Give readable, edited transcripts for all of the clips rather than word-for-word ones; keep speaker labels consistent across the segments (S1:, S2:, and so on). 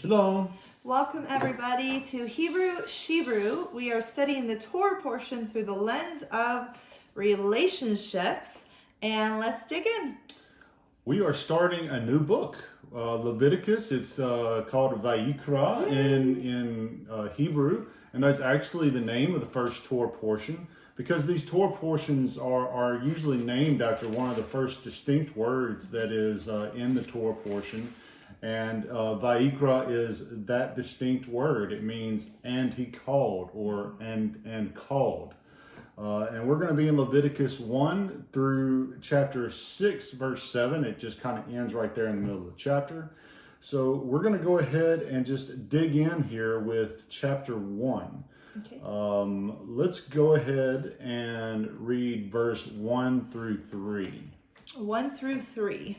S1: Shalom.
S2: Welcome everybody to Shebrew. We are studying the Torah portion through the lens of relationships, and let's dig in.
S1: We are starting a new book, Leviticus. It's called Vayikra in Hebrew, and that's actually the name of the first Torah portion, because these Torah portions are usually named after one of the first distinct words that is in the Torah portion. And Vayikra is that distinct word. It means "and he called" or and called. And we're going to be in Leviticus 1 through chapter 6, verse 7. It just kind of ends right there in the middle of the chapter. So we're going to go ahead and just dig in here with chapter 1.
S2: Okay.
S1: Let's go ahead and read verse 1 through 3.
S2: 1 through 3.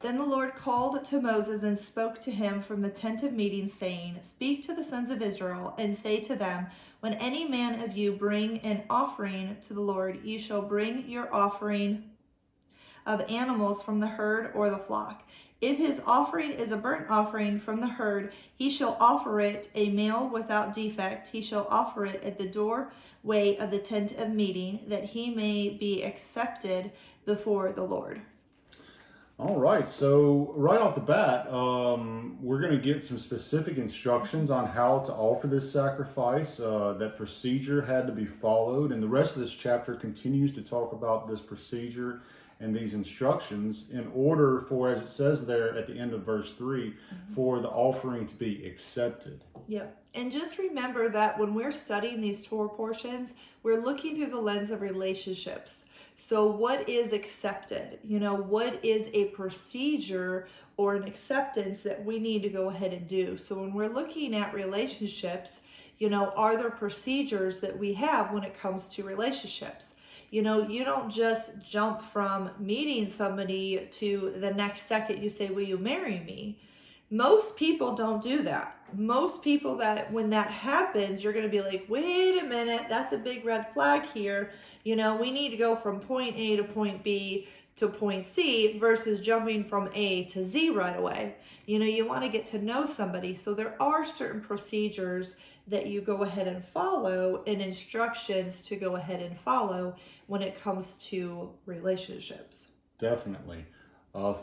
S2: Then the Lord called to Moses and spoke to him from the tent of meeting, saying, Speak to the sons of Israel, and say to them, When any man of you bring an offering to the Lord, ye shall bring your offering of animals from the herd or the flock. If his offering is a burnt offering from the herd, he shall offer it a male without defect. He shall offer it at the doorway of the tent of meeting, that he may be accepted before the Lord.
S1: All right, so right off the bat, we're going to get some specific instructions on how to offer this sacrifice. That procedure had to be followed, and the rest of this chapter continues to talk about this procedure and these instructions in order for, as it says there at the end of verse 3, for the offering to be accepted.
S2: Yeah, and just remember that when we're studying these Torah portions, we're looking through the lens of relationships. So what is accepted? What is a procedure or an acceptance that we need to go ahead and do? So when we're looking at relationships, are there procedures that we have when it comes to relationships? You don't just jump from meeting somebody to the next second you say, will you marry me? Most people don't do that. Most people, that when that happens, you're going to be like, wait a minute, that's a big red flag here. We need to go from point A to point B to point C versus jumping from A to Z right away. You want to get to know somebody. So there are certain procedures that you go ahead and follow and instructions to go ahead and follow when it comes to relationships.
S1: Definitely.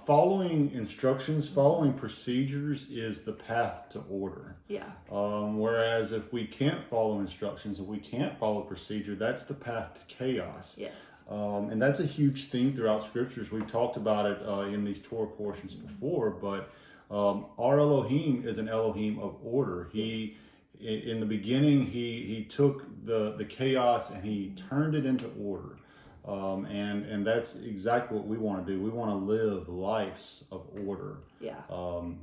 S1: Following instructions, following procedures is the path to order.
S2: Yeah.
S1: Whereas if we can't follow instructions, if we can't follow procedure, that's the path to chaos.
S2: Yes.
S1: And that's a huge theme throughout scriptures. We've talked about it in these Torah portions before, but our Elohim is an Elohim of order. In the beginning, he took the chaos and he turned it into order. And that's exactly what we want to do. We want to live lives of order.
S2: Yeah.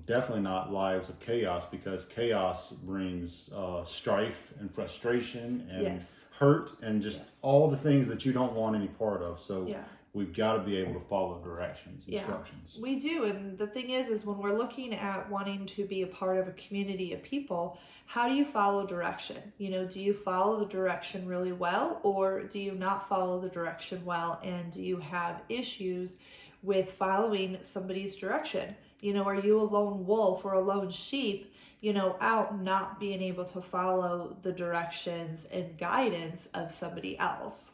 S1: Definitely not lives of chaos, because chaos brings strife and frustration and hurt and just all the things that you don't want any part of. So we've got to be able to follow directions, instructions.
S2: We do. And the thing is when we're looking at wanting to be a part of a community of people, how do you follow direction? Do you follow the direction really well, or do you not follow the direction well? And do you have issues with following somebody's direction? Are you a lone wolf or a lone sheep, out not being able to follow the directions and guidance of somebody else?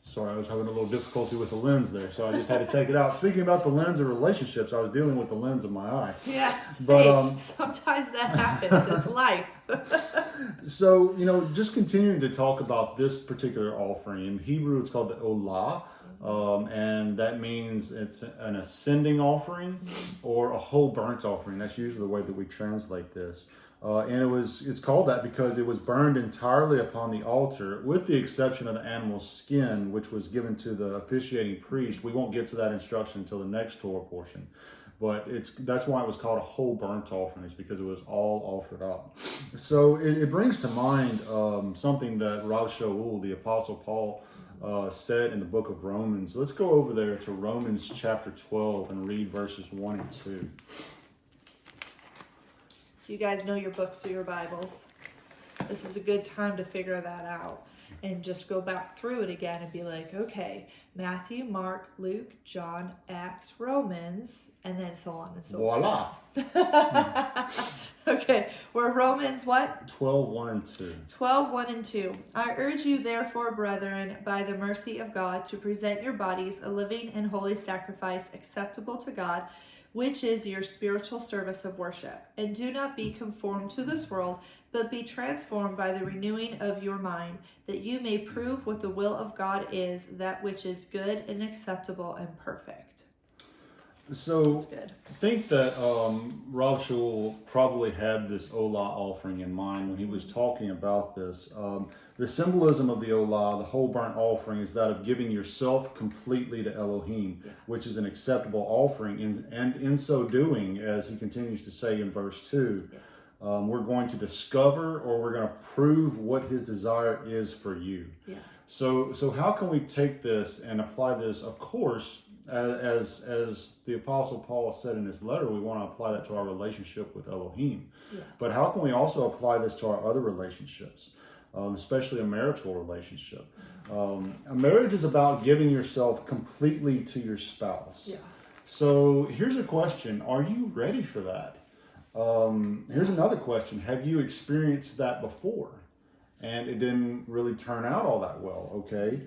S1: Sorry, I was having a little difficulty with the lens there, so I just had to take it out. Speaking about the lens of relationships, I was dealing with the lens of my eye.
S2: Yes,
S1: but
S2: sometimes that happens. It's life.
S1: So, just continuing to talk about this particular offering. In Hebrew, it's called the Olah, and that means it's an ascending offering or a whole burnt offering. That's usually the way that we translate this. And it's called that because it was burned entirely upon the altar, with the exception of the animal's skin, which was given to the officiating priest. We won't get to that instruction until the next Torah portion. But that's why it was called a whole burnt offering, is because it was all offered up. So it brings to mind something that Rav Shaul, the Apostle Paul, said in the book of Romans. Let's go over there to Romans chapter 12 and read verses 1 and 2.
S2: So you guys know your books or your Bibles. This is a good time to figure that out. and just go back through it again and be like, okay, Matthew, Mark, Luke, John, Acts, Romans, and then so on and so
S1: Voila.
S2: forth. Okay, we're Romans what?
S1: 12, 1 and 2.
S2: 12, 1 and 2. I urge you, therefore, brethren, by the mercy of God, to present your bodies a living and holy sacrifice acceptable to God, which is your spiritual service of worship. And do not be conformed to this world, but be transformed by the renewing of your mind, that you may prove what the will of God is, that which is good and acceptable and perfect.
S1: So
S2: That's good.
S1: I think that Rob Shul probably had this Olah offering in mind when he was talking about this. The symbolism of the Olah, the whole burnt offering, is that of giving yourself completely to Elohim, which is an acceptable offering. And in so doing, as he continues to say in verse 2, we're going to discover, or we're going to prove what his desire is for you.
S2: Yeah.
S1: So how can we take this and apply this? Of course, as the Apostle Paul said in his letter, we want to apply that to our relationship with Elohim.
S2: Yeah.
S1: But how can we also apply this to our other relationships, especially a marital relationship? A marriage is about giving yourself completely to your spouse.
S2: Yeah.
S1: So here's a question. Are you ready for that? Here's another question. Have you experienced that before and it didn't really turn out all that well? Okay.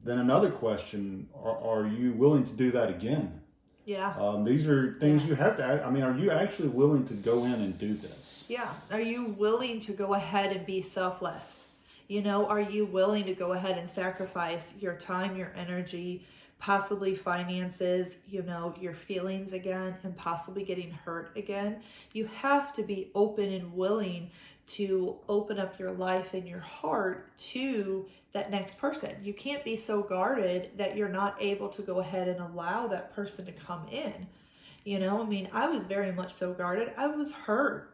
S1: Then another question, are you willing to do that again?
S2: Yeah.
S1: These are things you have to, are you actually willing to go in and do this?
S2: Yeah. Are you willing to go ahead and be selfless? Are you willing to go ahead and sacrifice your time, your energy, possibly finances, your feelings again, and possibly getting hurt again? You have to be open and willing to open up your life and your heart to that next person. You can't be so guarded that you're not able to go ahead and allow that person to come in. I was very much so guarded. I was hurt,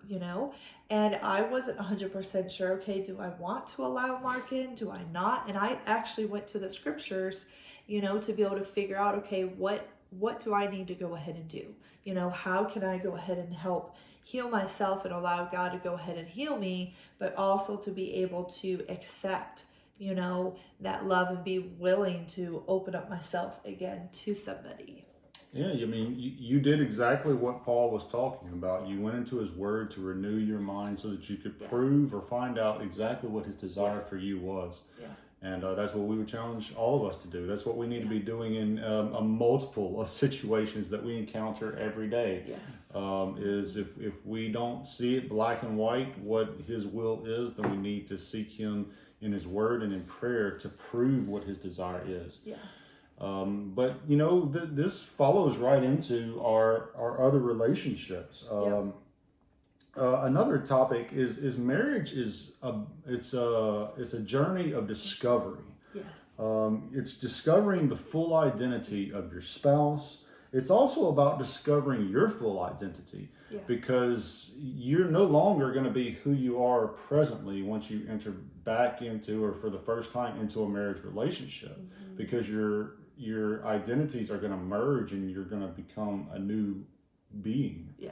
S2: and I wasn't 100% sure, okay, do I want to allow Mark in? Do I not? And I actually went to the scriptures, to be able to figure out, okay, what do I need to go ahead and do? How can I go ahead and help heal myself and allow God to go ahead and heal me, but also to be able to accept, that love and be willing to open up myself again to somebody.
S1: Yeah, you did exactly what Paul was talking about. You went into his word to renew your mind so that you could prove or find out exactly what his desire for you was. Yeah. And that's what we would challenge all of us to do. That's what we need to be doing in a multiple of situations that we encounter every day.
S2: Yes.
S1: Is if we don't see it black and white what his will is, then we need to seek him in his word and in prayer to prove what his desire is. Yeah. But this follows right into our other relationships. Another topic is marriage is it's a journey of discovery. Yes. It's discovering the full identity of your spouse. It's also about discovering your full identity, because you're no longer going to be who you are presently once you enter back into, or for the first time, into a marriage relationship, because your identities are going to merge and you're going to become a new being. Yeah.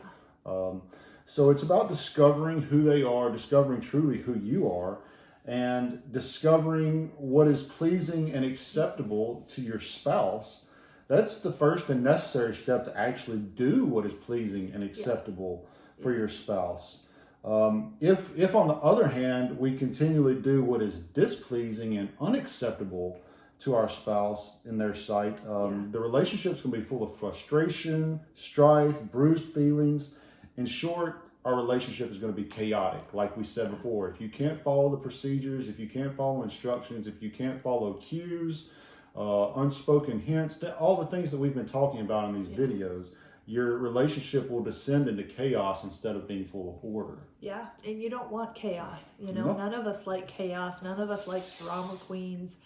S1: So it's about discovering who they are, discovering truly who you are, and discovering what is pleasing and acceptable to your spouse. That's the first and necessary step to actually do what is pleasing and acceptable for your spouse. If on the other hand, we continually do what is displeasing and unacceptable to our spouse in their sight, the relationship's going to be full of frustration, strife, bruised feelings. In short, our relationship is going to be chaotic, like we said before. If you can't follow the procedures, if you can't follow instructions, if you can't follow cues, unspoken hints, all the things that we've been talking about in these videos, your relationship will descend into chaos instead of being full of order. Yeah,
S2: and you don't want chaos. None of us like chaos. None of us like drama queens,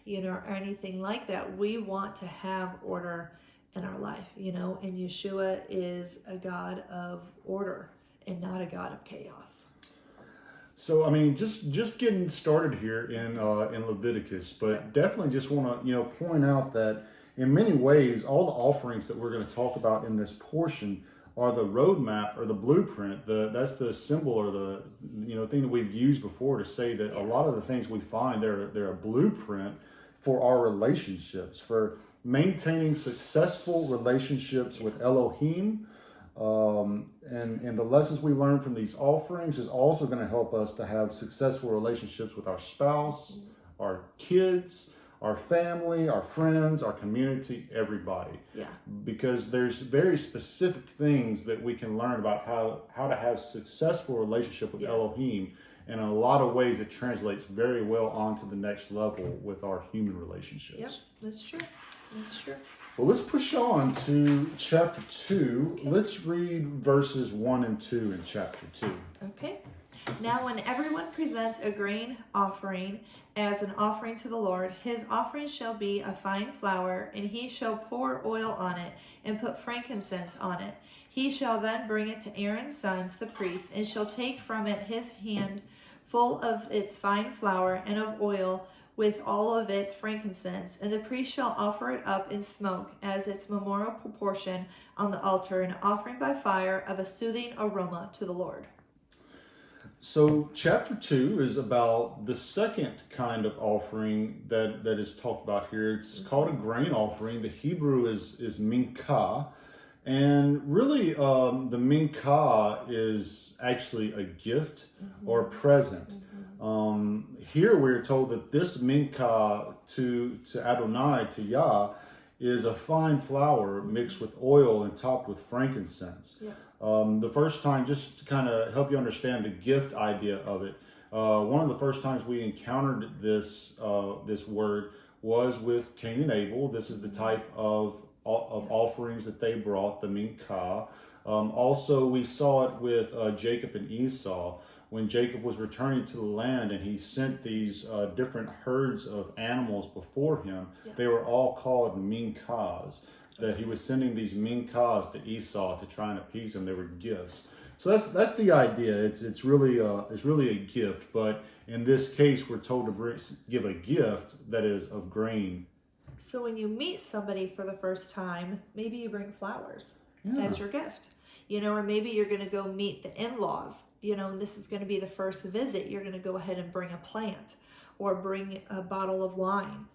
S2: or anything like that. We want to have order in our life, and Yeshua is a God of order and not a God of chaos.
S1: So, just getting started here in Leviticus, but definitely just want to, point out that in many ways, all the offerings that we're going to talk about in this portion are the roadmap or the blueprint. That's the symbol or the thing that we've used before to say that a lot of the things we find they're a blueprint for our relationships, for maintaining successful relationships with Elohim. And the lessons we learn from these offerings is also going to help us to have successful relationships with our spouse, our kids, our family, our friends, our community, everybody.
S2: Yeah.
S1: Because there's very specific things that we can learn about how to have successful relationship with Elohim. And in a lot of ways, it translates very well onto the next level with our human relationships.
S2: Yep, that's true. That's true.
S1: Well, let's push on to chapter 2. Okay. Let's read verses 1 and 2 in chapter 2.
S2: Okay. Now, when everyone presents a grain offering as an offering to the Lord, his offering shall be a fine flour, and he shall pour oil on it and put frankincense on it. He shall then bring it to Aaron's sons, the priests, and shall take from it his hand full of its fine flour and of oil with all of its frankincense, and the priest shall offer it up in smoke as its memorial proportion on the altar, an offering by fire of a soothing aroma to the Lord.
S1: So chapter 2 is about the second kind of offering that is talked about here. It's called a grain offering. The Hebrew is minkah. And really, the minkah is actually a gift or a present. Here we're told that this minkah to Adonai, to Yah, is a fine flour mixed with oil and topped with frankincense. Yeah. The first time, just to kind of help you understand the gift idea of it, one of the first times we encountered this word was with Cain and Abel. This is the type of offerings that they brought, the minkah. Also, we saw it with Jacob and Esau. When Jacob was returning to the land and he sent these different herds of animals before him, they were all called minkahs. That he was sending these minkahs to Esau to try and appease him. They were gifts. So that's the idea. It's really a gift. But in this case, we're told to give a gift that is of grain.
S2: So when you meet somebody for the first time, maybe you bring flowers as your gift. Or maybe you're going to go meet the in-laws. And this is going to be the first visit. You're going to go ahead and bring a plant or bring a bottle of wine,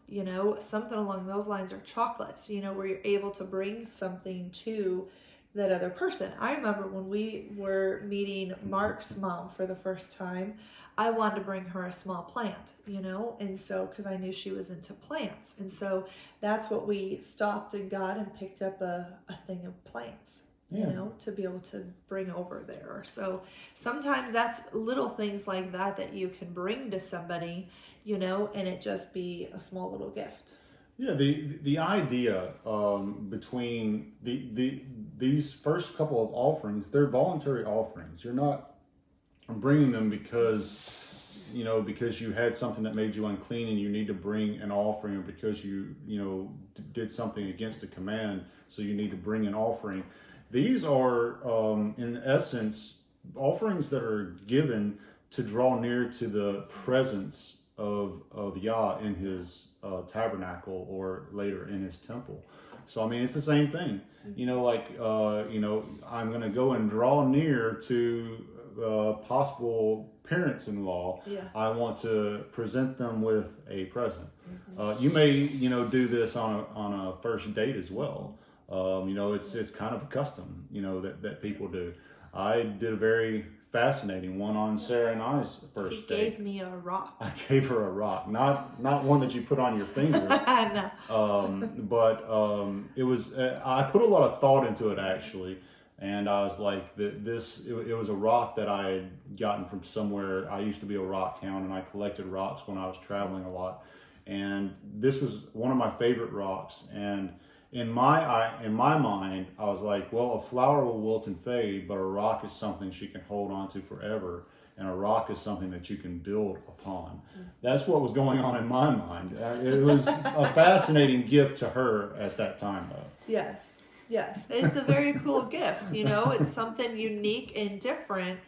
S2: something along those lines, or chocolates, where you're able to bring something to that other person. I remember when we were meeting Mark's mom for the first time, I wanted to bring her a small plant, and so, because I knew she was into plants. And so that's what we stopped and got and picked up a thing of plants. To be able to bring over there. So sometimes that's little things like that you can bring to somebody, and it just be a small little gift.
S1: Yeah, the idea between these first couple of offerings, they're voluntary offerings. You're not bringing them because you had something that made you unclean and you need to bring an offering, or because you did something against a command, so you need to bring an offering. These are, in essence, offerings that are given to draw near to the presence of Yah in his tabernacle, or later in his temple. So, it's the same thing. I'm going to go and draw near to possible parents-in-law. Yeah. I want to present them with a present. You may, do this on a first date as well. It's kind of a custom, that people do. I did a very fascinating one on Sarah and I's first date.
S2: He gave me a rock.
S1: I gave her a rock, not one that you put on your finger. No. It was. I put a lot of thought into it, actually, and I was like, it was a rock that I had gotten from somewhere. I used to be a rock hound, and I collected rocks when I was traveling a lot, and this was one of my favorite rocks. And in my mind, I was like, well, a flower will wilt and fade, but a rock is something she can hold on to forever, and a rock is something that you can build upon. That's what was going on in my mind. It was a fascinating gift to her at that time, though.
S2: Yes. It's a very cool gift, It's something unique and different,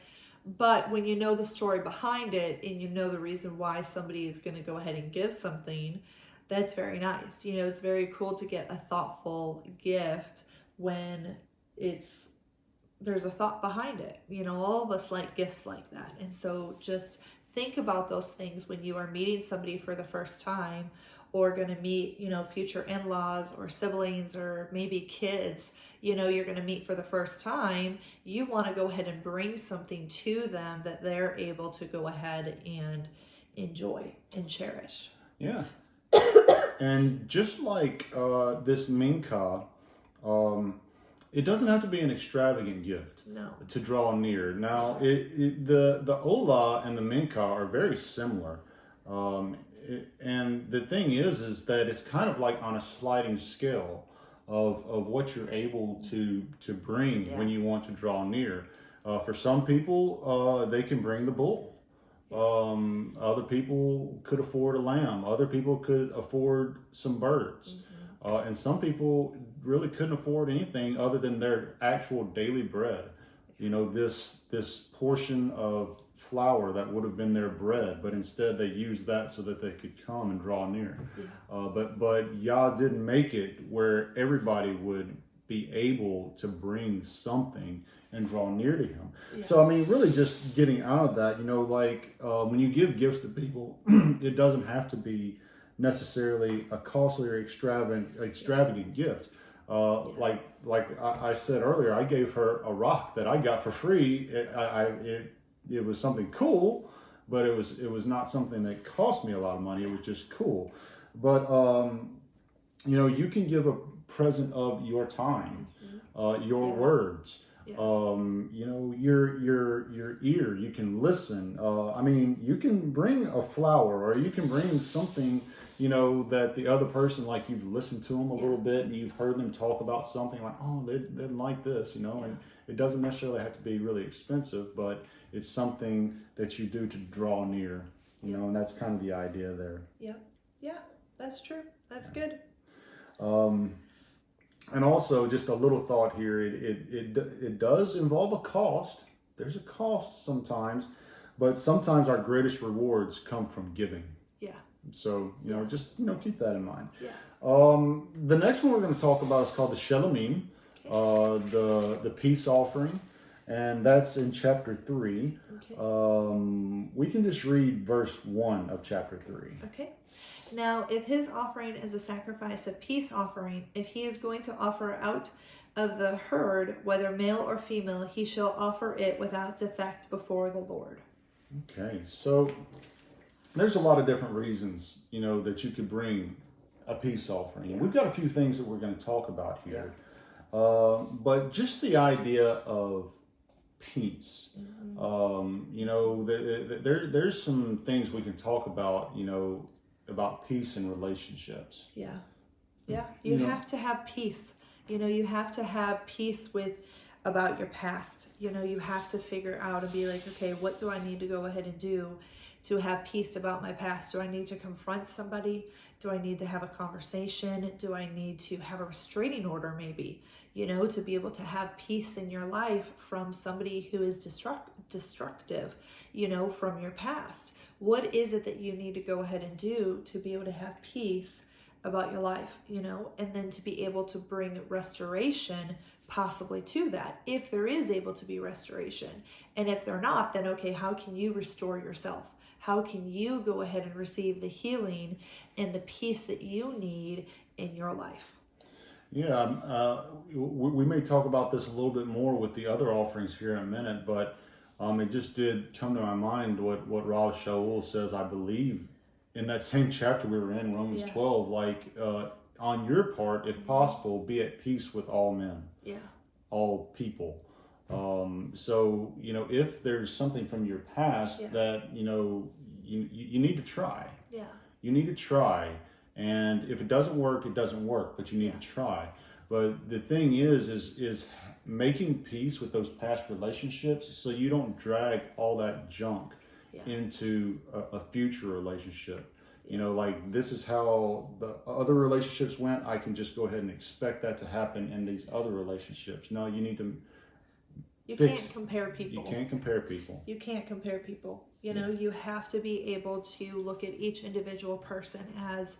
S2: but when you know the story behind it, and you know the reason why somebody is going to go ahead and give something, that's very nice. It's very cool to get a thoughtful gift when it's there's a thought behind it. All of us like gifts like that. And so just think about those things when you are meeting somebody for the first time, or going to meet, future in-laws or siblings or maybe kids, you're going to meet for the first time. You want to go ahead and bring something to them that they're able to go ahead and enjoy and cherish.
S1: Yeah. And just like this minka, it doesn't have to be an extravagant gift to draw near. Now, the ola and the minka are very similar. And the thing is that it's kind of like on a sliding scale of what you're able to bring when you want to draw near. For some people, they can bring the bull. Other people could afford a lamb. Other people could afford some birds. And some people really couldn't afford anything other than their actual daily bread. This portion of flour that would have been their bread, but instead they used that so that they could come and draw near. But Yah didn't make it where everybody would be able to bring something and draw near to him. So I mean, really just getting out of that, when you give gifts to people, it doesn't have to be necessarily a costly or extravagant gift. Like I said earlier, I gave her a rock that I got for free. It was something cool, but it was not something that cost me a lot of money. It was just cool. But you can give a present of your time, your words, your ear. You can listen. You can bring a flower, or you can bring something that the other person, like, you've listened to them a little bit and you've heard them talk about something like, oh, they didn't like this, and it doesn't necessarily have to be really expensive, but it's something that you do to draw near, and that's kind of the idea there.
S2: Yeah, that's true. That's good.
S1: And also, just a little thought here, it does involve a cost. There's a cost sometimes, but sometimes our greatest rewards come from giving. So, just, keep that in mind. The next one we're going to talk about is called the Shelamim, the peace offering, and that's in chapter 3. We can just read verse 1 of chapter 3.
S2: Okay. Now, if his offering is a sacrifice of peace offering, if he is going to offer out of the herd, whether male or female, he shall offer it without defect before the Lord.
S1: Okay, so there's a lot of different reasons, that you could bring a peace offering. We've got a few things that we're going to talk about here. But just the idea of peace, there's some things we can talk about, about peace in relationships. You have to have peace. You have to have peace about your past. You have to figure out and be like, okay, what do I need to go ahead and do to have peace about my past? Do I need to confront somebody? Do I need to have a conversation? Do I need to have a restraining order maybe, to be able to have peace in your life from somebody who is destructive, from your past? What is it that you need to go ahead and do to be able to have peace about your life, and then to be able to bring restoration possibly to that, if there is able to be restoration. And if they're not, then okay, how can you restore yourself? How can you go ahead and receive the healing and the peace that you need in your life? We may talk about this a little bit more with the other offerings here in a minute, but it just did come to my mind what Rav Shaul says, I believe, in that same chapter we were in, Romans 12, on your part, if possible, be at peace with all men, all people. So, if there's something from your past that, you need to try. You need to try. And if it doesn't work, it doesn't work, but you need to try. But the thing is making peace with those past relationships so you don't drag all that junk into a future relationship. This is how the other relationships went. I can just go ahead and expect that to happen in these other relationships. No, you need to
S2: can't compare people.
S1: You can't compare people.
S2: You can't compare people. You have to be able to look at each individual person as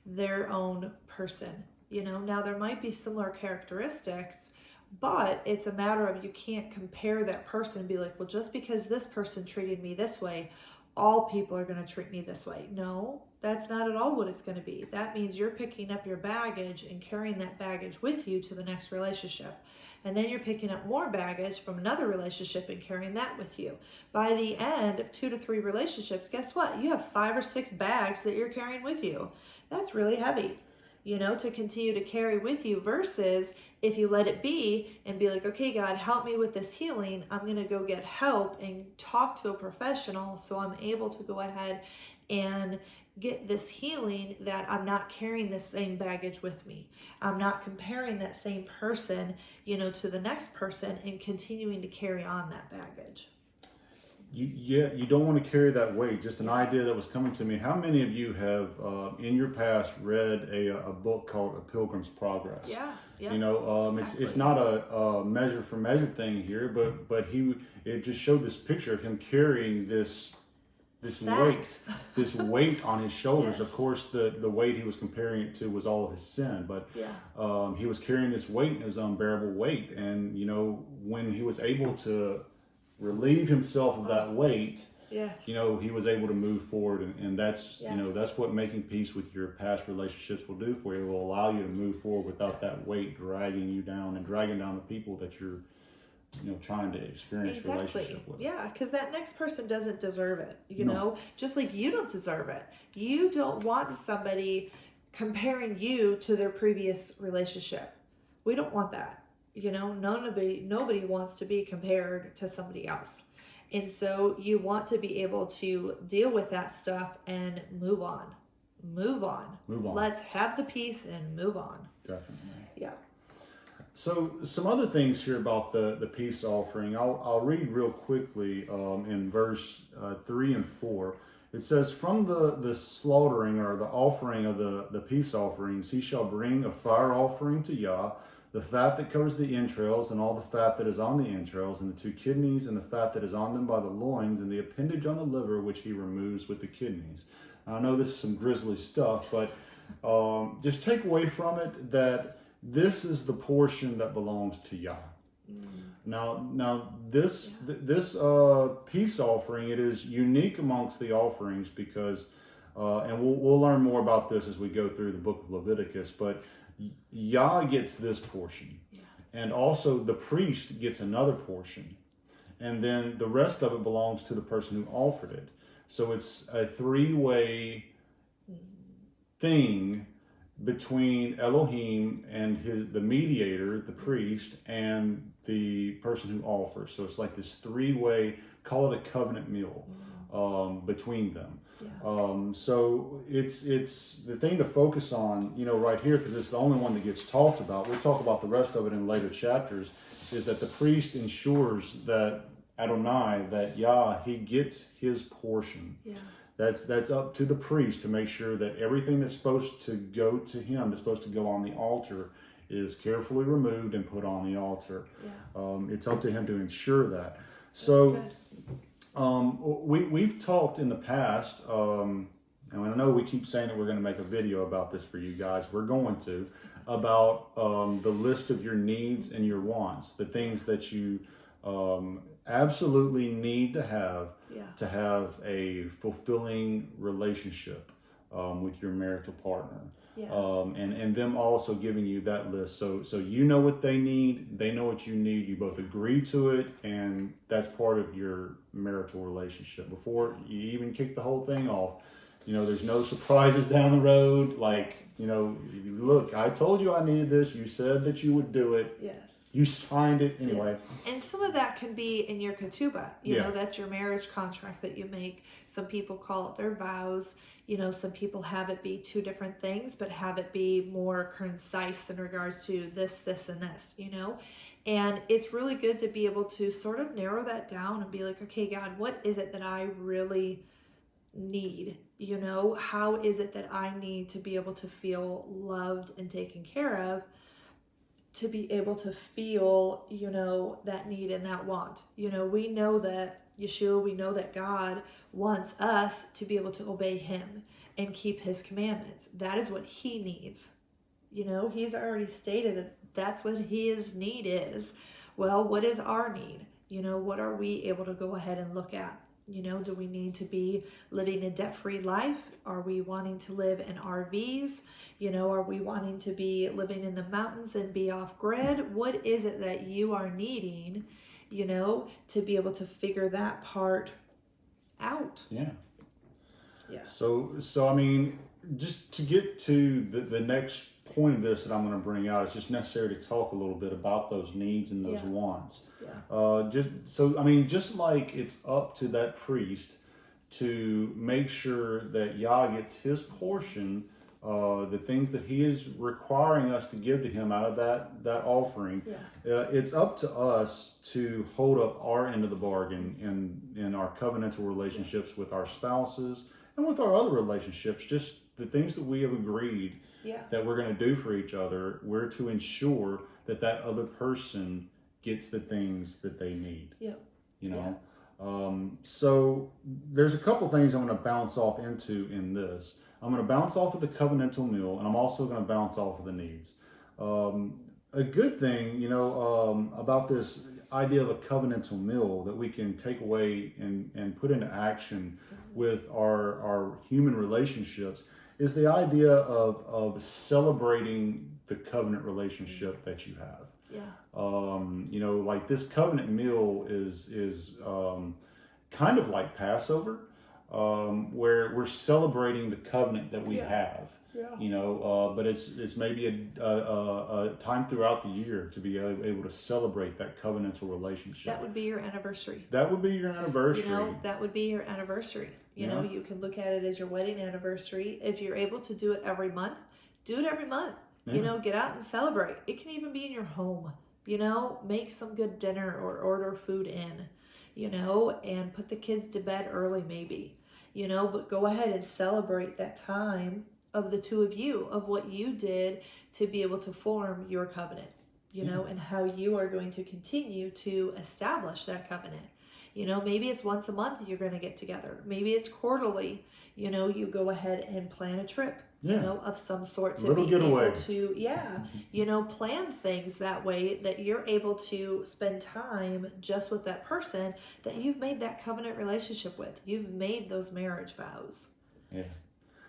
S2: their own person. Now there might be similar characteristics But it's a matter of, you can't compare that person and be like, well, just because this person treated me this way, all people are going to treat me this way. No, that's not at all what it's going to be. That means you're picking up your baggage and carrying that baggage with you to the next relationship. And then you're picking up more baggage from another relationship and carrying that with you. By the end of 2 to 3 relationships, guess what? You have 5 or 6 bags that you're carrying with you. That's really heavy, to continue to carry with you, versus if you let it be and be like, okay, God, help me with this healing. I'm going to go get help and talk to a professional so I'm able to go ahead and get this healing, that I'm not carrying the same baggage with me. I'm not comparing that same person, to the next person and continuing to carry on that baggage.
S1: You don't want to carry that weight. Just an idea that was coming to me. How many of you have in your past read a book called A Pilgrim's Progress?
S2: Yeah.
S1: Exactly. It's not a measure for measure thing here, but it just showed this picture of him carrying this weight on his shoulders. Yes. Of course, the weight he was comparing it to was all of his sin, but he was carrying this weight, and it was an unbearable weight. And when he was able to relieve himself of that weight,
S2: yes,
S1: he was able to move forward, and that's that's what making peace with your past relationships will do for you. It will allow you to move forward without that weight dragging you down and dragging down the people that you're trying to experience relationship with.
S2: Yeah, because that next person doesn't deserve it,
S1: No.
S2: just like you don't deserve it. You don't want somebody comparing you to their previous relationship. We don't want that. Nobody wants to be compared to somebody else. And so you want to be able to deal with that stuff and move on. Let's have the peace and move on.
S1: Definitely.
S2: Yeah.
S1: So some other things here about the peace offering. I'll read real quickly in verse 3 and 4. It says, from the slaughtering or the offering of the peace offerings, he shall bring a fire offering to Yah, the fat that covers the entrails, and all the fat that is on the entrails, and the 2 kidneys, and the fat that is on them by the loins, and the appendage on the liver, which he removes with the kidneys. Now, I know this is some grisly stuff, but just take away from it that this is the portion that belongs to Yah. Now this peace offering, it is unique amongst the offerings because, and we'll learn more about this as we go through the book of Leviticus, but Yah gets this portion, and also the priest gets another portion, and then the rest of it belongs to the person who offered it. So it's a 3-way thing between Elohim and the mediator, the priest, and the person who offers. So it's like this 3-way, call it a covenant meal between them. Yeah. So it's the thing to focus on, right here, because it's the only one that gets talked about. We'll talk about the rest of it in later chapters, is that the priest ensures that Adonai, that Yah, he gets his portion. Yeah. That's up to the priest to make sure that everything that's supposed to go to him, that's supposed to go on the altar, is carefully removed and put on the altar. Yeah. It's up to him to ensure that. So we've talked in the past, and I know we keep saying that we're going to make a video about this for you guys. We're going to, about the list of your needs and your wants, the things that you absolutely need to have a fulfilling relationship with your marital partner. Yeah. And them also giving you that list. So you know what they need, they know what you need, you both agree to it, and that's part of your marital relationship. Before you even kick the whole thing off, there's no surprises down the road. Like, look, I told you I needed this, you said that you would do it. Yes. You signed it anyway.
S2: Yeah. And some of that can be in your ketubah. You know, that's your marriage contract that you make. Some people call it their vows. Some people have it be 2 different things, but have it be more concise in regards to this, and this, And it's really good to be able to sort of narrow that down and be like, okay, God, what is it that I really need? How is it that I need to be able to feel loved and taken care of? To be able to feel, that need and that want. We know that Yeshua, we know that God wants us to be able to obey him and keep his commandments. That is what he needs. He's already stated That's what his need is. Well, what is our need? What are we able to go ahead and look at? Do we need to be living a debt-free life? Are we wanting to live in RVs? Are we wanting to be living in the mountains and be off grid? What is it that you are needing, to be able to figure that part out?
S1: Yeah.
S2: Yeah.
S1: So I mean, just to get to the next point of this that I'm going to bring out, it's just necessary to talk a little bit about those needs and those wants.
S2: Yeah.
S1: Just like it's up to that priest to make sure that Yah gets his portion, the things that he is requiring us to give to him out of that offering.
S2: Yeah.
S1: It's up to us to hold up our end of the bargain in our covenantal relationships with our spouses and with our other relationships, just the things that we have agreed that we're going to do for each other. We're to ensure that other person gets the things that they need.
S2: Yeah.
S1: So there's a couple things I'm going to bounce off into in this. I'm going to bounce off of the covenantal meal, and I'm also going to bounce off of the needs. A good thing, about this idea of a covenantal meal that we can take away and put into action with our human relationships is the idea of celebrating the covenant relationship that you have.
S2: Yeah.
S1: Like this covenant meal is kind of like Passover, where we're celebrating the covenant that we have. Yeah. But it's maybe a time throughout the year to be able to celebrate that covenantal relationship.
S2: That would be your anniversary.
S1: That would be your anniversary.
S2: That would be your anniversary. You can look at it as your wedding anniversary. If you're able to do it every month, do it every month.
S1: Yeah.
S2: Get out and celebrate. It can even be in your home. Make some good dinner or order food in, and put the kids to bed early maybe, but go ahead and celebrate that time of the two of you, of what you did to be able to form your covenant, and how you are going to continue to establish that covenant. Maybe it's once a month you're going to get together. Maybe it's quarterly, you go ahead and plan a trip, of some sort to
S1: little
S2: be
S1: getaway.
S2: able to, plan things that way that you're able to spend time just with that person that you've made that covenant relationship with. You've made those marriage vows.
S1: Yeah.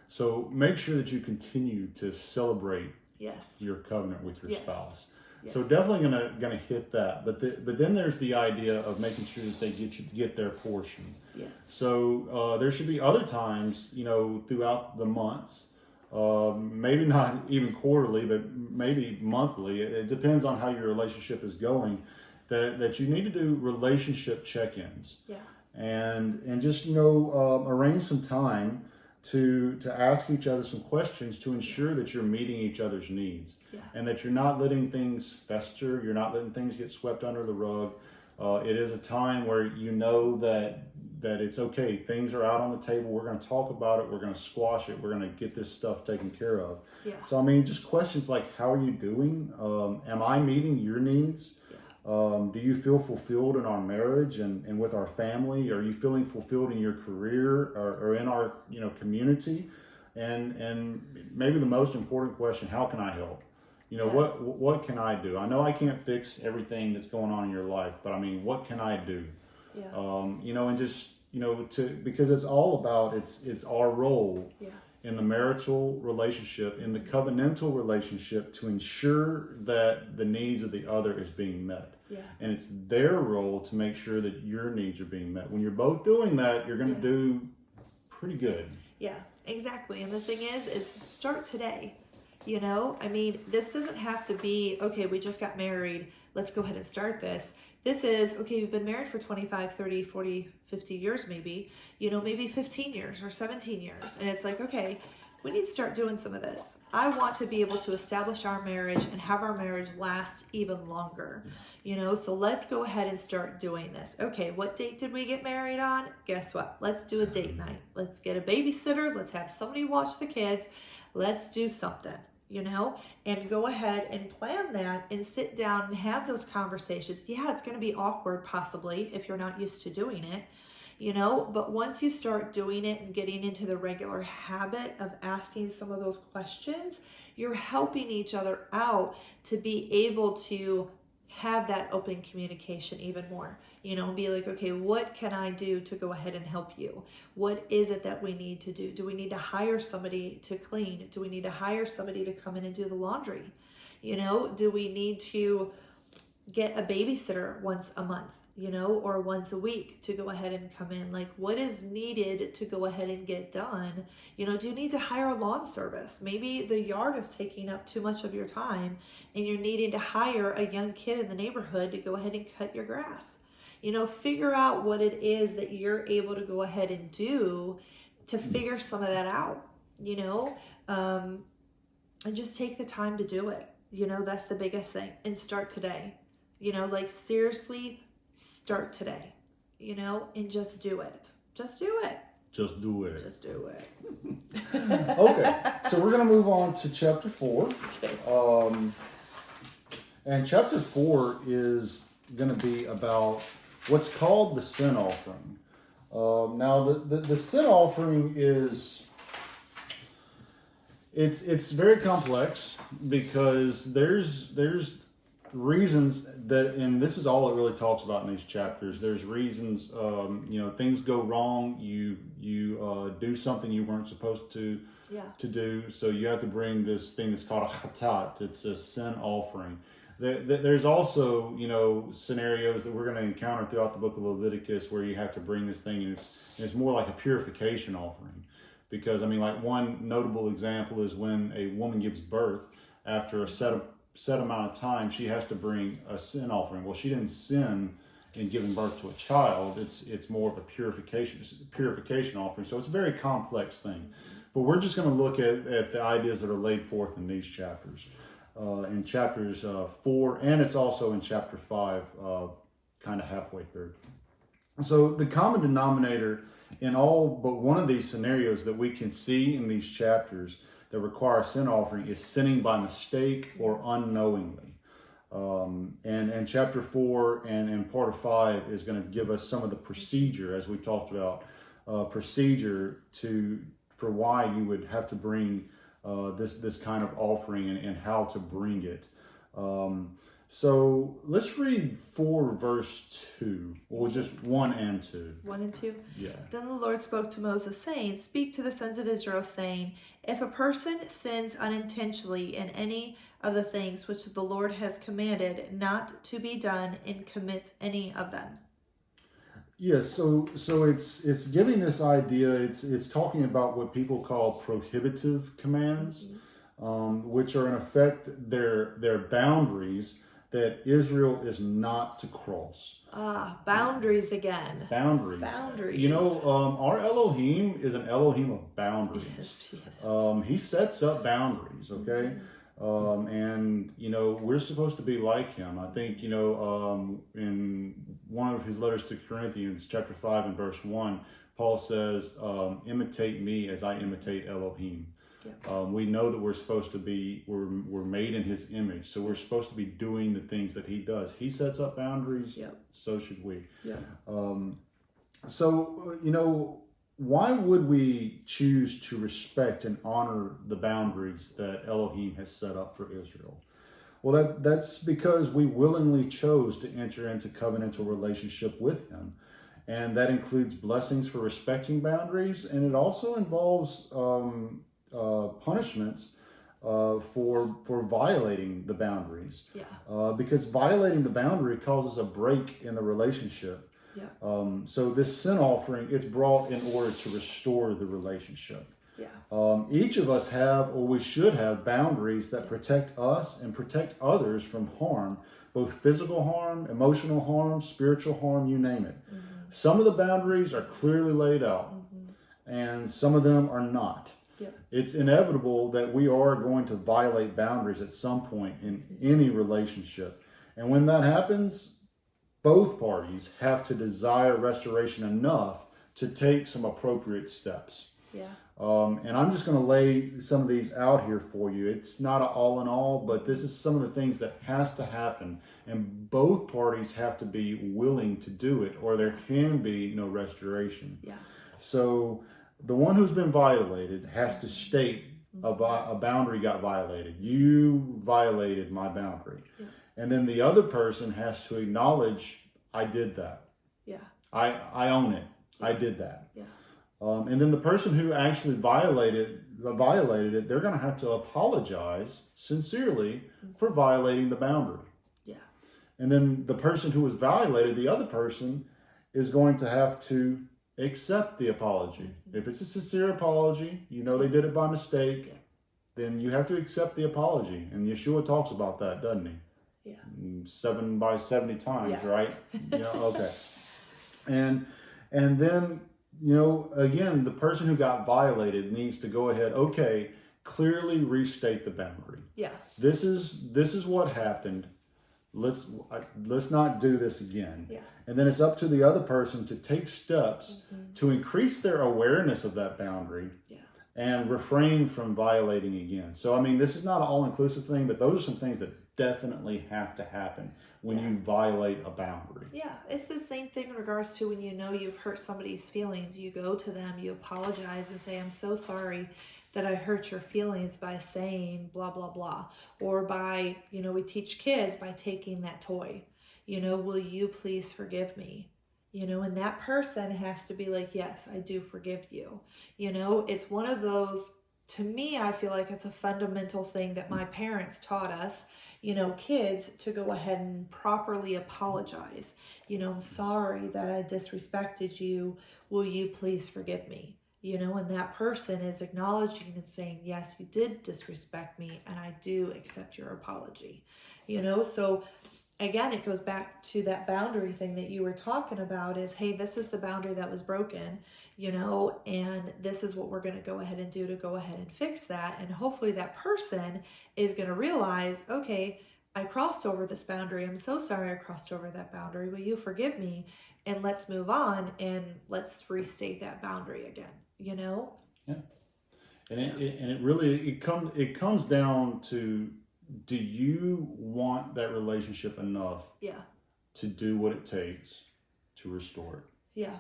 S1: So make sure that you continue to celebrate
S2: Yes.
S1: your covenant with your spouse.
S2: Yes.
S1: So definitely gonna hit that, but then there's the idea of making sure that they get their portion.
S2: Yes.
S1: So there should be other times, throughout the months, maybe not even quarterly, but maybe monthly. It depends on how your relationship is going. That you need to do relationship check-ins.
S2: Yeah.
S1: And just arrange some time to ask each other some questions to ensure that you're meeting each other's needs, and that you're not letting things fester. You're not letting things get swept under the rug. It is a time where that it's okay. Things are out on the table. We're going to talk about it. We're going to squash it. We're going to get this stuff taken care of.
S2: Yeah.
S1: So just questions like, how are you doing? Am I meeting your needs? Do you feel fulfilled in our marriage and with our family? Are you feeling fulfilled in your career or in our community? And maybe the most important question: how can I help? What can I do? I know I can't fix everything that's going on in your life, but what can I do?
S2: Yeah.
S1: And just because it's all about it's our role.
S2: Yeah.
S1: In the marital relationship, in the covenantal relationship, to ensure that the needs of the other is being met.
S2: Yeah.
S1: And it's their role to make sure that your needs are being met. When you're both doing that, you're going to do pretty good.
S2: Yeah, exactly. And the thing is start today. This doesn't have to be, okay, we just got married, let's go ahead and start this. This is, okay, you've been married for 25, 30, 40, 50 years maybe, maybe 15 years or 17 years. And it's like, okay, we need to start doing some of this. I want to be able to establish our marriage and have our marriage last even longer, so let's go ahead and start doing this. Okay, what date did we get married on? Guess what? Let's do a date night. Let's get a babysitter. Let's have somebody watch the kids. Let's do something. And go ahead and plan that and sit down and have those conversations. Yeah, it's going to be awkward possibly if you're not used to doing it, But once you start doing it and getting into the regular habit of asking some of those questions, you're helping each other out to be able to have that open communication even more, be like, okay, what can I do to go ahead and help you? What is it that we need to do? Do we need to hire somebody to clean? Do we need to hire somebody to come in and do the laundry? Do we need to get a babysitter once a month, or once a week to go ahead and come in? Like, what is needed to go ahead and get done? Do you need to hire a lawn service? Maybe the yard is taking up too much of your time and you're needing to hire a young kid in the neighborhood to go ahead and cut your grass. Figure out what it is that you're able to go ahead and do to figure some of that out, and just take the time to do it. That's the biggest thing. And start today. Seriously, start today, and just do it. Just do it.
S1: Just do it.
S2: Just do it.
S1: Okay, so we're going to move on to chapter 4.
S2: Okay.
S1: And chapter 4 is going to be about what's called the sin offering. Now, the sin offering is... It's very complex because there's reasons that, and this is all it really talks about in these chapters. There's reasons, things go wrong. You do something you weren't supposed to do, so you have to bring this thing that's called a chatat. It's a sin offering. There's also scenarios that we're going to encounter throughout the book of Leviticus where you have to bring this thing, and it's more like a purification offering. Because, one notable example is when a woman gives birth, after a set amount of time, she has to bring a sin offering. Well, she didn't sin in giving birth to a child. It's more of a purification offering. So it's a very complex thing. But we're just going to look at the ideas that are laid forth in these chapters. In chapters 4, and it's also in chapter 5, kind of halfway through. So the common denominator in all but one of these scenarios that we can see in these chapters that require a sin offering is sinning by mistake or unknowingly. And chapter 4 and part of 5 is going to give us some of the procedure, as we talked about, procedure for why you would have to bring this kind of offering and how to bring it. So let's read 4 verse 2, or just 1 and 2.
S2: 1 and 2?
S1: Yeah.
S2: Then the Lord spoke to Moses, saying, Speak to the sons of Israel, saying, If a person sins unintentionally in any of the things which the Lord has commanded not to be done, and commits any of them.
S1: Yes, so it's giving this idea, it's talking about what people call prohibitive commands, which are in effect their boundaries that Israel is not to cross.
S2: Boundaries again.
S1: Boundaries. Our Elohim is an Elohim of boundaries.
S2: Yes.
S1: He sets up boundaries, okay? And we're supposed to be like him. I think, in one of his letters to Corinthians, chapter 5 and verse 1, Paul says, imitate me as I imitate Elohim. We know that we're supposed to be, we're made in his image, so we're supposed to be doing the things that he does. He sets up boundaries, so should we. Why would we choose to respect and honor the boundaries that Elohim has set up for Israel? Well, that's because we willingly chose to enter into covenantal relationship with him. And that includes blessings for respecting boundaries, and it also involves punishments for violating the boundaries. Because violating the boundary causes a break in the relationship. So this sin offering, it's brought in order to restore the relationship. Each of us have, or we should have, boundaries that protect us and protect others from harm, both physical harm, emotional harm, spiritual harm, you name it. Some of the boundaries are clearly laid out, and some of them are not. It's inevitable that we are going to violate boundaries at some point in any relationship. And when that happens, both parties have to desire restoration enough to take some appropriate steps.
S2: Yeah.
S1: And I'm just going to lay some of these out here for you. It's not an all in all, but this is some of the things that has to happen. And both parties have to be willing to do it, or there can be no restoration.
S2: Yeah.
S1: So the one who's been violated has to state a boundary got violated. You violated my boundary.
S2: Yeah.
S1: And then the other person has to acknowledge, I did that.
S2: Yeah.
S1: I own it. I did that.
S2: Yeah.
S1: And then the person who actually violated it, they're going to have to apologize sincerely for violating the boundary.
S2: Yeah.
S1: And then the person who was violated, the other person, is going to have to accept the apology. If it's a sincere apology, you know they did it by mistake, then you have to accept the apology. And Yeshua talks about that, doesn't he?
S2: Yeah.
S1: 7 by 70 times,
S2: Yeah.
S1: right? Okay. And then, again, the person who got violated needs to go ahead, okay, clearly restate the boundary.
S2: Yeah.
S1: This is what happened. Let's not do this again.
S2: Yeah.
S1: And then it's up to the other person to take steps to increase their awareness of that boundary.
S2: Yeah.
S1: And refrain from violating again. So, I mean, this is not an all-inclusive thing, but those are some things that definitely have to happen when you violate a boundary.
S2: Yeah, it's the same thing in regards to when you know you've hurt somebody's feelings. You go to them, you apologize and say, I'm so sorry that I hurt your feelings by saying blah, blah, blah. Or by, we teach kids by taking that toy. Will you please forgive me? And that person has to be like, yes, I do forgive you. It's one of those, to me, I feel like it's a fundamental thing that my parents taught us, kids, to go ahead and properly apologize. I'm sorry that I disrespected you. Will you please forgive me? And that person is acknowledging and saying, yes, you did disrespect me and I do accept your apology. So again, it goes back to that boundary thing that you were talking about is, hey, this is the boundary that was broken, and this is what we're going to go ahead and do to go ahead and fix that. And hopefully that person is going to realize, okay, I crossed over this boundary. I'm so sorry I crossed over that boundary. Will you forgive me? And let's move on and let's restate that boundary again, Yeah.
S1: And it really comes down to, do you want that relationship enough to do what it takes to restore it?
S2: Yeah.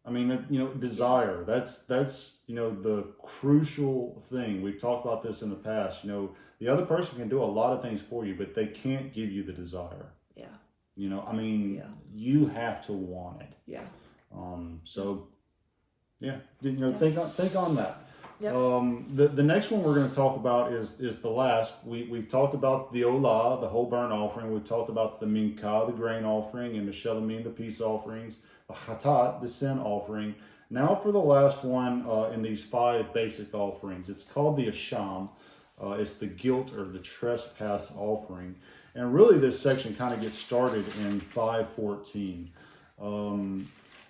S1: I mean, desire, that's the crucial thing. We've talked about this in the past. The other person can do a lot of things for you, but they can't give you the desire. Yeah. You have to want it. Yeah. Think on that. Yep. The next one we're going to talk about is the last. We've talked about the Olah, the whole burnt offering. We've talked about the Mincha, the grain offering, and the Shelamim, the peace offerings, the Chatat, the sin offering. Now for the last one in these 5 basic offerings. It's called the Asham. It's the guilt or the trespass offering. And really this section kind of gets started in 5:14.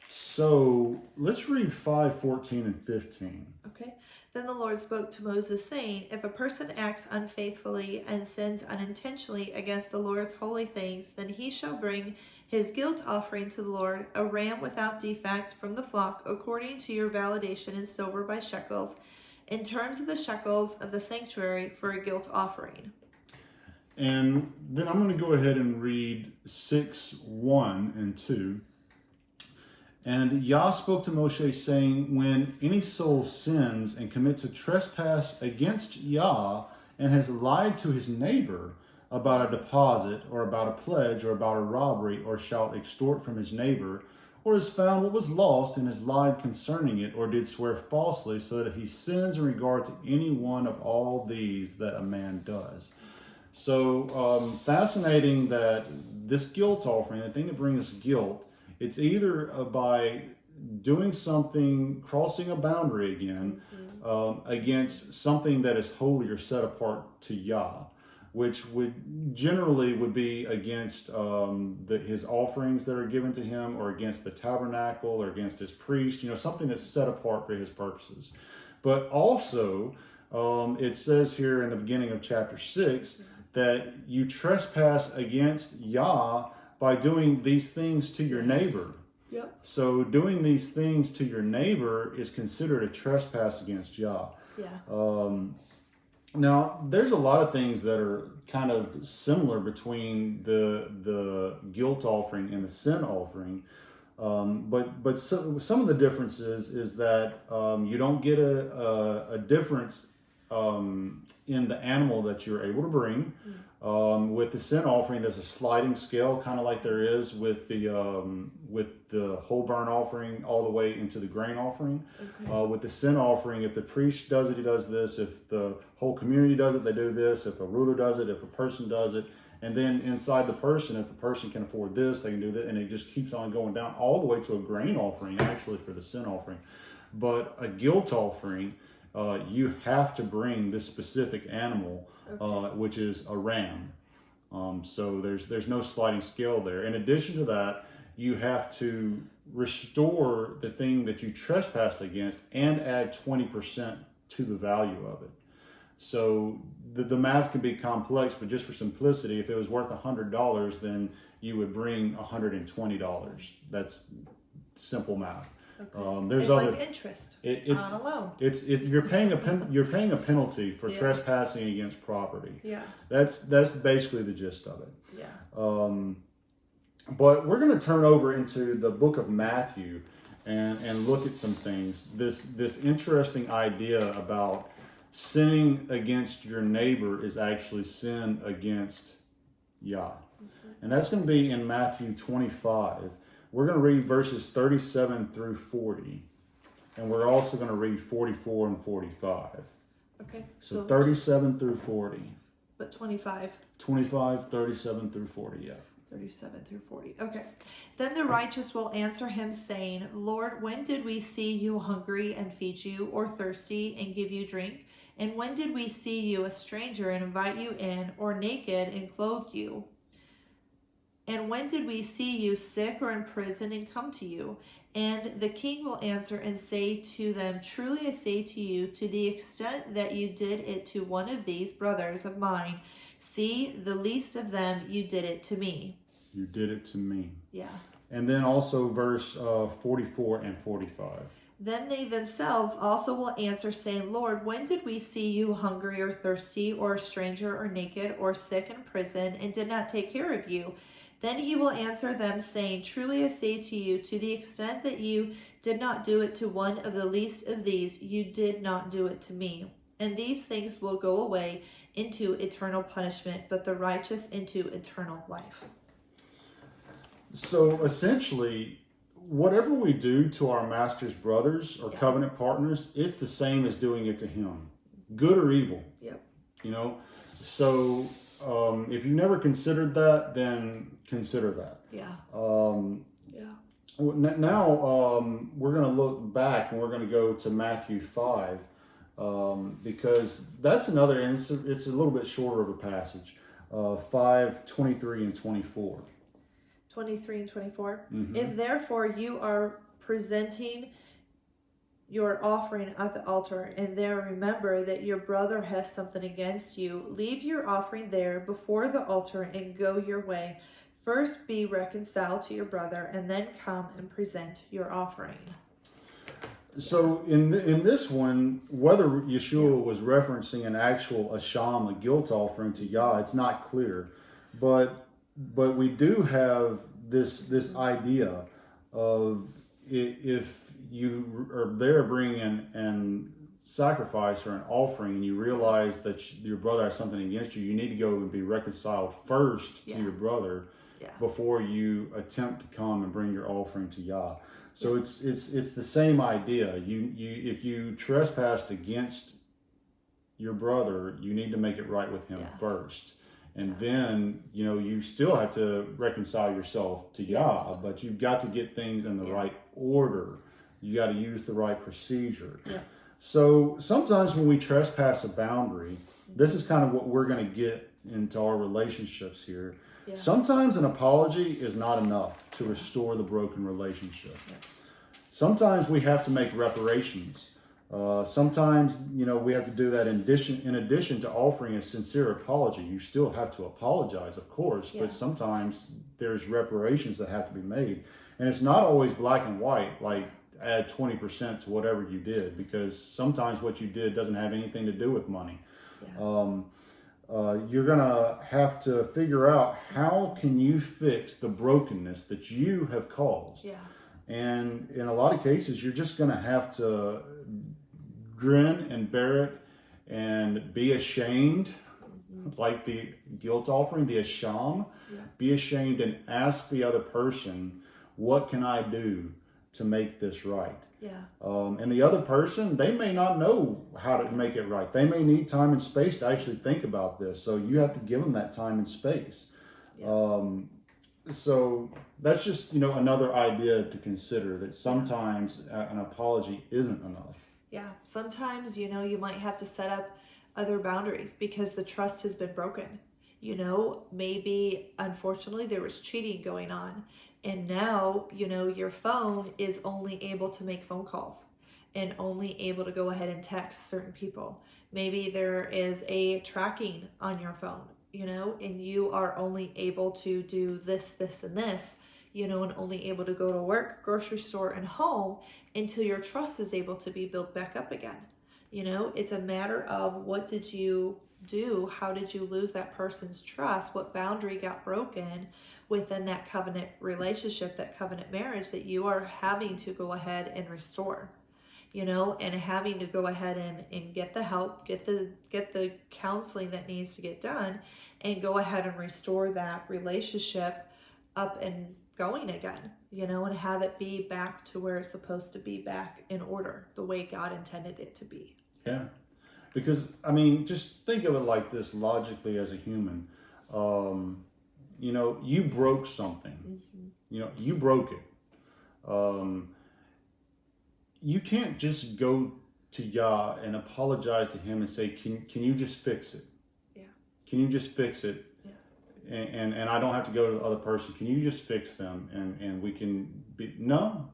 S1: So let's read 5:14 and 15.
S2: Okay. Then the Lord spoke to Moses, saying, if a person acts unfaithfully and sins unintentionally against the Lord's holy things, then he shall bring his guilt offering to the Lord, a ram without defect from the flock, according to your validation in silver by shekels, in terms of the shekels of the sanctuary for a guilt offering.
S1: And then I'm going to go ahead and read 6:1 and 2. And Yah spoke to Moshe, saying, when any soul sins and commits a trespass against Yah and has lied to his neighbor about a deposit or about a pledge or about a robbery, or shall extort from his neighbor, or has found what was lost and has lied concerning it, or did swear falsely, so that he sins in regard to any one of all these that a man does. So fascinating that this guilt offering, the thing that brings guilt, it's either by doing something, crossing a boundary again, against something that is holy or set apart to Yah, which would generally be against his offerings that are given to him, or against the tabernacle, or against his priest, something that's set apart for his purposes. But also, it says here in the beginning of chapter 6 that you trespass against Yah by doing these things to your neighbor.
S2: Yep.
S1: So doing these things to your neighbor is considered a trespass against Yah.
S2: Yeah.
S1: Now, there's a lot of things that are kind of similar between the guilt offering and the sin offering. But some of the differences is that you don't get a difference in the animal that you're able to bring. With the sin offering, there's a sliding scale, kind of like there is with the whole burnt offering all the way into the grain offering.
S2: Okay.
S1: With the sin offering, if the priest does it, he does this. If the whole community does it, they do this. If a ruler does it, if a person does it, and then inside the person, if the person can afford this, they can do that, and it just keeps on going down all the way to a grain offering, actually, for the sin offering. But a guilt offering, you have to bring this specific animal, which is a ram. So there's no sliding scale there. In addition to that, you have to restore the thing that you trespassed against and add 20% to the value of it. So the math can be complex, but just for simplicity, if it was worth $100, then you would bring $120. That's simple math.
S2: Okay.
S1: There's
S2: it's
S1: other
S2: like interest
S1: it's
S2: on a loan.
S1: you're paying a penalty for trespassing against property.
S2: Yeah.
S1: That's basically the gist of it.
S2: Yeah.
S1: But we're going to turn over into the book of Matthew and look at some things. This interesting idea about sinning against your neighbor is actually sin against Yah. And that's going to be in Matthew 25. We're going to read verses 37 through 40. And we're also going to read 44 and 45.
S2: Okay.
S1: So 37 through 40.
S2: But 25.
S1: 25, 37 through 40, yeah.
S2: 37 through 40. Okay. Then the righteous will answer him, saying, Lord, when did we see you hungry and feed you, or thirsty and give you drink? And when did we see you a stranger and invite you in, or naked and clothe you? And when did we see you sick or in prison and come to you? And the king will answer and say to them, Truly I say to you, to the extent that you did it to one of these brothers of mine, see, the least of them, you did it to me.
S1: You did it to me.
S2: Yeah.
S1: And then also verse 44 and 45.
S2: Then they themselves also will answer, saying, Lord, when did we see you hungry or thirsty, or a stranger or naked, or sick in prison, and did not take care of you? Then he will answer them, saying, Truly I say to you, to the extent that you did not do it to one of the least of these, you did not do it to me. And these things will go away into eternal punishment, but the righteous into eternal life.
S1: So essentially, whatever we do to our master's brothers or covenant partners, it's the same as doing it to him, good or evil.
S2: Yep.
S1: You know, so if you never considered that, then consider that.
S2: Yeah.
S1: Now we're going to look back and we're going to go to Matthew 5 because that's another, and it's a little bit shorter of a passage, 5, 23 and 24.
S2: 23 and 24.
S1: Mm-hmm.
S2: If therefore you are presenting your offering at the altar, and there remember that your brother has something against you, leave your offering there before the altar and go your way. First be reconciled to your brother, and then come and present your offering.
S1: So in this one, whether Yeshua was referencing an actual asham, a guilt offering to Yah, it's not clear. But we do have this idea of if you are there bringing an sacrifice or an offering and you realize that your brother has something against you, you need to go and be reconciled first to your brother before you attempt to come and bring your offering to Yah. So it's the same idea. You if you trespassed against your brother, you need to make it right with him first. And then, you still have to reconcile yourself to Yah, but you've got to get things in the right order. You got to use the right procedure. Yeah. So sometimes when we trespass a boundary, this is kind of what we're going to get into our relationships here. Yeah. Sometimes an apology is not enough to restore the broken relationship. Yeah. Sometimes we have to make reparations. Sometimes, we have to do that in addition to offering a sincere apology. You still have to apologize, of course, but sometimes there's reparations that have to be made. And it's not always black and white, like add 20% to whatever you did, because sometimes what you did doesn't have anything to do with money. You're going to have to figure out how can you fix the brokenness that you have caused. And in a lot of cases, you're just going to have to grin and bear it and be ashamed, like the guilt offering, the asham. Be ashamed and ask the other person, what can I do to make this right? And the other person, they may not know how to make it right. They may need time and space to actually think about this. So you have to give them that time and space. So that's just, another idea to consider, that sometimes an apology isn't enough.
S2: Sometimes, you might have to set up other boundaries because the trust has been broken. Maybe unfortunately there was cheating going on, and now, your phone is only able to make phone calls and only able to go ahead and text certain people. Maybe there is a tracking on your phone, and you are only able to do this, this, and this, and only able to go to work, grocery store, and home until your trust is able to be built back up again. It's a matter of, what did you do? How did you lose that person's trust? What boundary got broken within that covenant relationship, that covenant marriage, that you are having to go ahead and restore, and having to go ahead and get the help, get the counseling that needs to get done, and go ahead and restore that relationship up and going again, and have it be back to where it's supposed to be, back in order, the way God intended it to be.
S1: Because, just think of it like this logically as a human. You broke something. You broke it. You can't just go to Yah and apologize to him and say, can you just fix it? Can you just fix it? And I don't have to go to the other person. Can you just fix them? And we can be, no.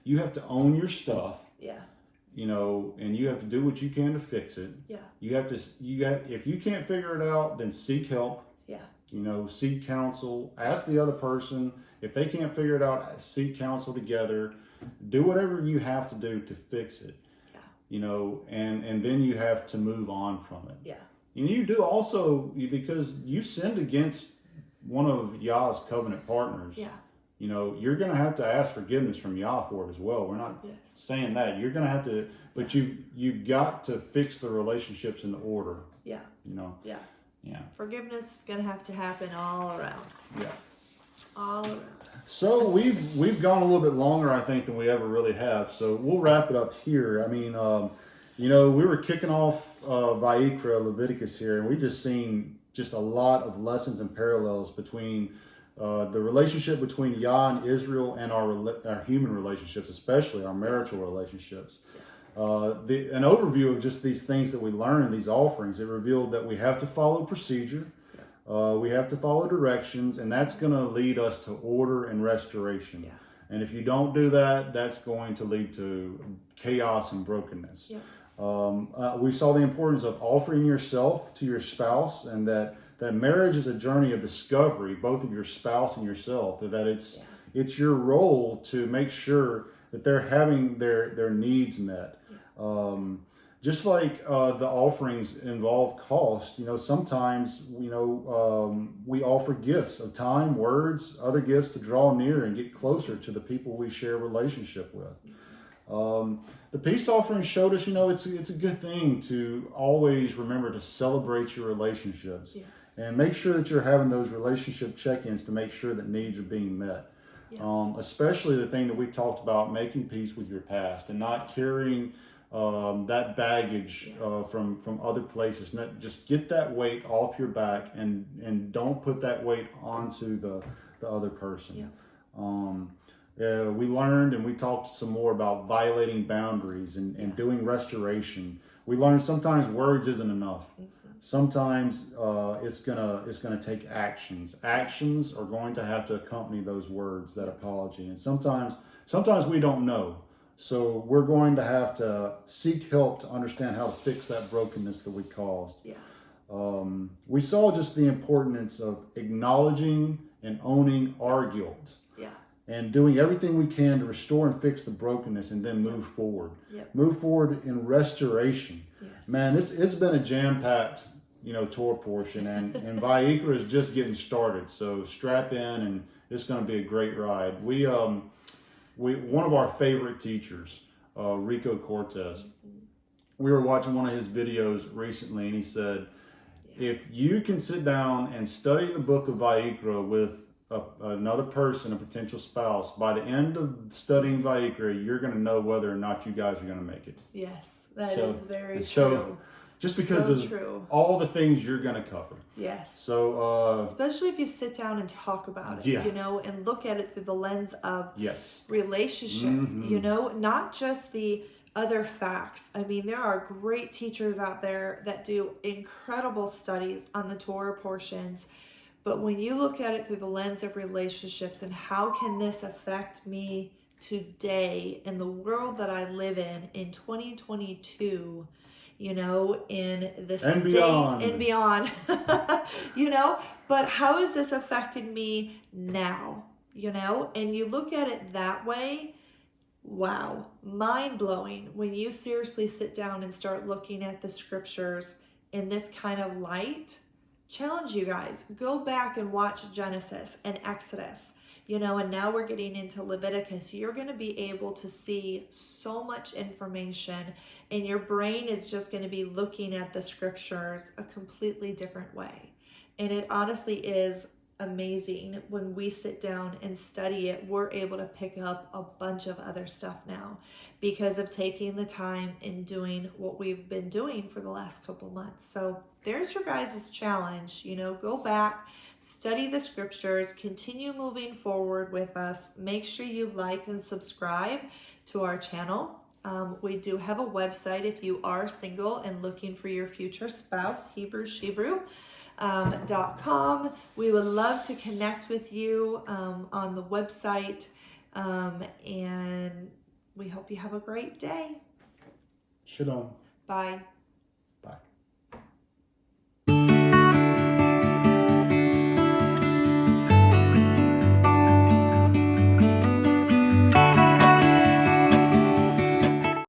S1: You have to own your stuff. And you have to do what you can to fix it. If you can't figure it out, then seek help. Seek counsel, ask the other person. If they can't figure it out, seek counsel together. Do whatever you have to do to fix it. And then you have to move on from it. And you do also, because you sinned against one of Yah's covenant partners. You're going to have to ask forgiveness from Yah for it as well. We're not saying that. You're going to have to, but you've got to fix the relationships in the order.
S2: Forgiveness is going to have to happen all around. All around.
S1: So we've gone a little bit longer, I think, than we ever really have. So we'll wrap it up here. We were kicking off Vayikra, Leviticus here, and we just seen just a lot of lessons and parallels between the relationship between Yah and Israel and our human relationships, especially our marital relationships. An overview of just these things that we learn in these offerings, it revealed that we have to follow procedure. We have to follow directions, and that's going to lead us to order and restoration. And if you don't do that, that's going to lead to chaos and brokenness. We saw the importance of offering yourself to your spouse, and that marriage is a journey of discovery, both of your spouse and yourself, that it's your role to make sure that they're having their needs met. Just like the offerings involve cost, sometimes, we offer gifts of time, words, other gifts to draw near and get closer to the people we share a relationship with. The peace offering showed us, it's a good thing to always remember to celebrate your relationships and make sure that you're having those relationship check-ins to make sure that needs are being met. Especially the thing that we talked about, making peace with your past and not carrying that baggage from other places. Just get that weight off your back and don't put that weight onto the other person. We learned and we talked some more about violating boundaries and doing restoration. We learned sometimes words isn't enough. Sometimes it's gonna take actions. Actions are going to have to accompany those words, that apology. And sometimes sometimes we don't know. So we're going to have to seek help to understand how to fix that brokenness that we caused.
S2: Yeah.
S1: We saw just the importance of acknowledging and owning our guilt.
S2: Yeah.
S1: And doing everything we can to restore and fix the brokenness and then move forward.
S2: Yep.
S1: Move forward in restoration.
S2: Yes.
S1: Man, it's been a jam-packed, Torah portion, and Vayikra is just getting started. So strap in, and it's going to be a great ride. We one of our favorite teachers, Rico Cortez, we were watching one of his videos recently, and he said, if you can sit down and study the book of Vayikra with another person, a potential spouse, by the end of studying Vayikra, you're going to know whether or not you guys are going to make it.
S2: Yes, that is very true.
S1: So, just because of all the things you're going to cover.
S2: Yes.
S1: So,
S2: especially if you sit down and talk about it,
S1: yeah.
S2: And look at it through the lens of
S1: yes.
S2: relationships,
S1: Mm-hmm.
S2: Not just the other facts. I mean, there are great teachers out there that do incredible studies on the Torah portions. But when you look at it through the lens of relationships and how can this affect me today in the world that I live in 2022, in the
S1: and
S2: state
S1: beyond.
S2: and beyond, but how is this affecting me now, and you look at it that way. Wow, mind-blowing when you seriously sit down and start looking at the scriptures in this kind of light. Challenge you guys, go back and watch Genesis and Exodus, and now we're getting into Leviticus. You're going to be able to see so much information, and your brain is just going to be looking at the scriptures a completely different way. And it honestly is amazing when we sit down and study it. We're able to pick up a bunch of other stuff now because of taking the time and doing what we've been doing for the last couple months. So there's your guys' challenge. Go back, study the scriptures, continue moving forward with us. Make sure you like and subscribe to our channel. We do have a website if you are single and looking for your future spouse, Shebrew. .com. We would love to connect with you on the website, and we hope you have a great day.
S1: Shalom.
S2: Bye.